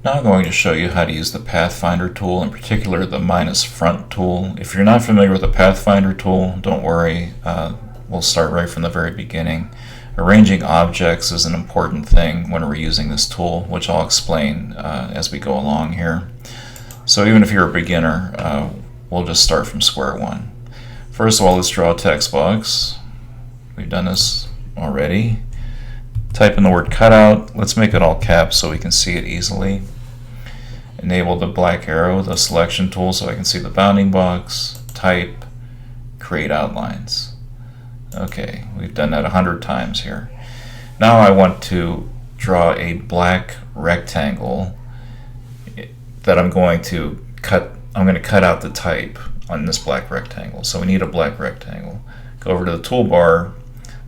Now I'm going to show you how to use the Pathfinder tool, in particular the minus front tool. If you're not familiar with the Pathfinder tool, don't worry, we'll start right from the very beginning. Arranging objects is an important thing when we're using this tool, which I'll explain as we go along here. So even if you're a beginner, we'll just start from square one. First of all, let's draw a text box. We've done this already. Type in the word cutout. Let's make it all caps so we can see it easily. Enable the black arrow, the selection tool, so I can see the bounding box. Type, create outlines. Okay, we've done that 100 times here. Now I want to draw a black rectangle that I'm going to cut out the type on this black rectangle. So we need a black rectangle. Go over to the toolbar,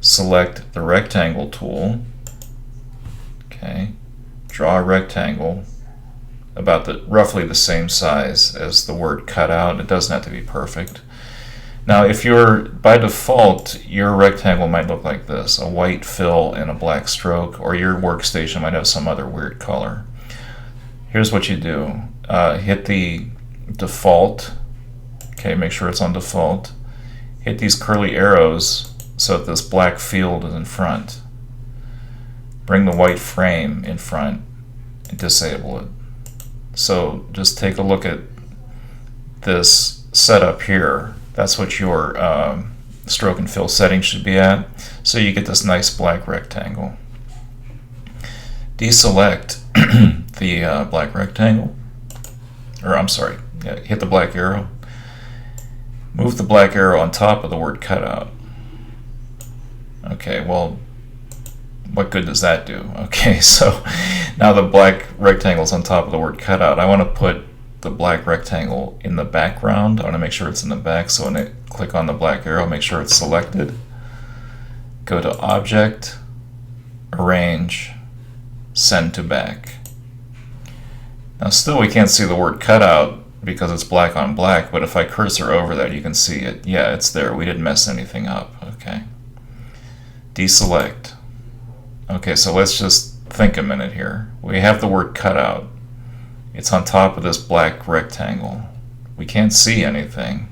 select the rectangle tool. Okay, draw a rectangle about roughly the same size as the word cutout. It doesn't have to be perfect. Now, if by default, your rectangle might look like this, a white fill and a black stroke, or your workstation might have some other weird color. Here's what you do. Hit the default. Okay, make sure it's on default. Hit these curly arrows so that this black field is in front. Bring the white frame in front and disable it. So just take a look at this setup here. That's what your stroke and fill setting should be at. So you get this nice black rectangle. Deselect the black rectangle. Or I'm sorry, hit the black arrow. Move the black arrow on top of the word cutout. Okay, well, what good does that do? Okay, so now the black rectangle is on top of the word cutout. I want to put the black rectangle in the background. I want to make sure it's in the back, so when I click on the black arrow, make sure it's selected. Go to Object, Arrange, Send to Back. Now still we can't see the word cutout because it's black on black, but if I cursor over that you can see it. Yeah, it's there. We didn't mess anything up. Okay. Deselect. Okay, so let's just think a minute here. We have the word cutout. It's on top of this black rectangle. We can't see anything.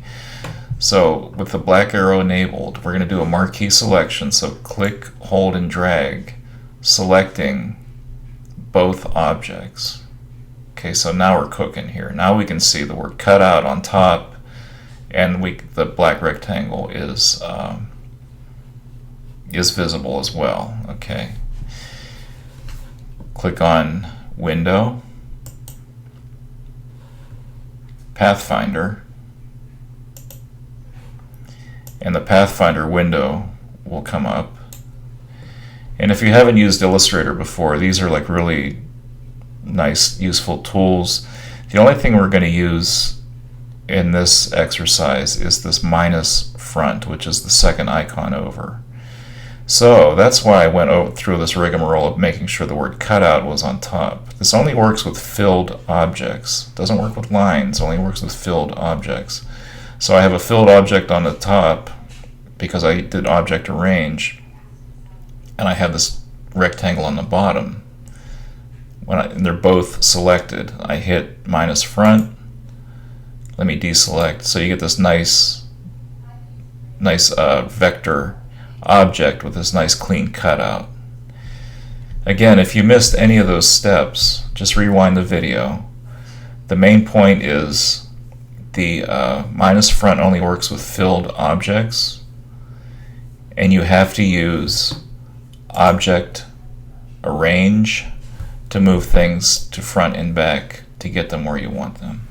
So with the black arrow enabled, we're going to do a marquee selection. So click, hold, and drag, selecting both objects. Okay, so now we're cooking here. Now we can see the word cutout on top, and the black rectangle is visible as well. Okay. Click on Window, Pathfinder, and the Pathfinder window will come up. And if you haven't used Illustrator before, these are like really nice, useful tools. The only thing we're going to use in this exercise is this minus front, which is the second icon over. So that's why I went through this rigmarole of making sure the word cutout was on top. This only works with filled objects. It doesn't work with lines, it only works with filled objects. So I have a filled object on the top because I did object arrange, and I have this rectangle on the bottom. And they're both selected, I hit minus front. Let me deselect. So you get this nice vector object with this nice clean cutout. Again, if you missed any of those steps, just rewind the video. The main point is the minus front only works with filled objects, and you have to use object arrange to move things to front and back to get them where you want them.